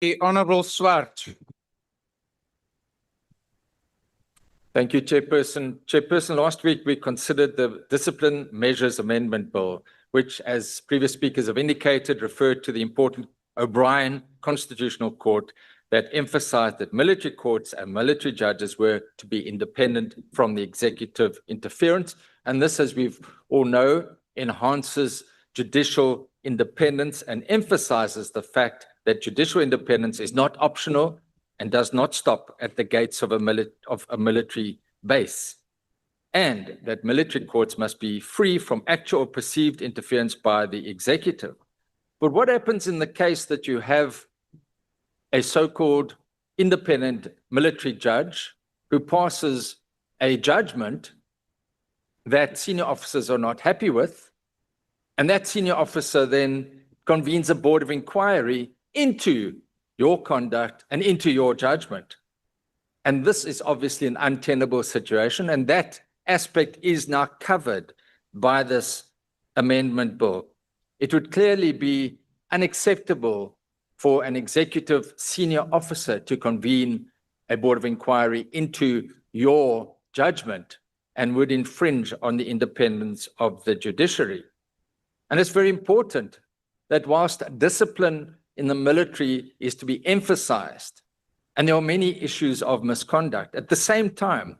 The Honourable Swart. Thank you, Chairperson. Chairperson, last week we considered the Discipline Measures Amendment Bill, which, as previous speakers have indicated, referred to the important O'Brien Constitutional Court that emphasized that military courts and military judges were to be independent from the executive interference. And this, as we all know, enhances judicial independence and emphasizes the fact that judicial independence is not optional and does not stop at the gates of a military base, and that military courts must be free from actual or perceived interference by the executive. But what happens in the case that you have a so-called independent military judge who passes a judgment that senior officers are not happy with, and that senior officer then convenes a board of inquiry into your conduct and into your judgment? And this is obviously an untenable situation, and that aspect is now covered by this amendment bill. It would clearly be unacceptable for an executive senior officer to convene a board of inquiry into your judgment and would infringe on the independence of the judiciary. And it's very important that whilst discipline in the military is to be emphasized, and there are many issues of misconduct, at the same time,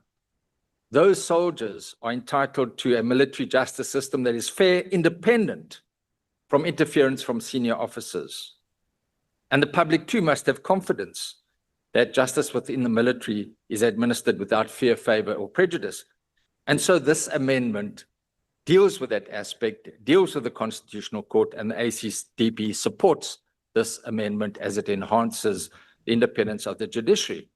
those soldiers are entitled to a military justice system that is fair, independent from interference from senior officers. And the public too must have confidence that justice within the military is administered without fear, favor, or prejudice. And so this amendment deals with that aspect, deals with the Constitutional Court, and the ACDP supports this amendment as it enhances the independence of the judiciary.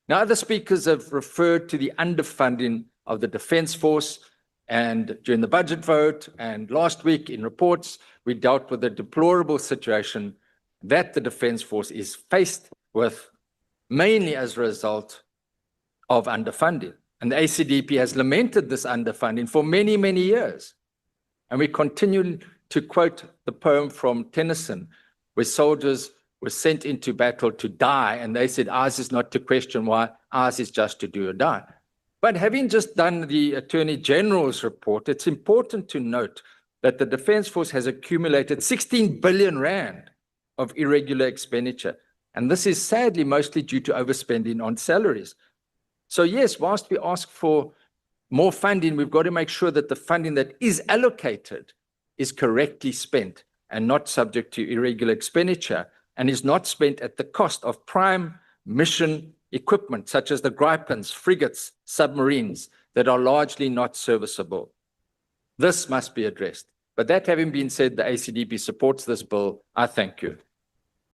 Now, other speakers have referred to the underfunding of the Defence Force, and during the budget vote and last week in reports, we dealt with the deplorable situation that the Defence Force is faced with, mainly as a result of underfunding. And the ACDP has lamented this underfunding for many, many years. And we continue to quote the poem from Tennyson, where soldiers were sent into battle to die, and they said, ours is not to question why, ours is just to do or die. But having just done the Attorney General's report, it's important to note that the Defence Force has accumulated 16 billion rand of irregular expenditure. And this is sadly mostly due to overspending on salaries. So yes, whilst we ask for more funding, we've got to make sure that the funding that is allocated is correctly spent and not subject to irregular expenditure, and is not spent at the cost of prime mission equipment, such as the Gripens, frigates, submarines, that are largely not serviceable. This must be addressed. But that having been said, the ACDP supports this bill. I thank you.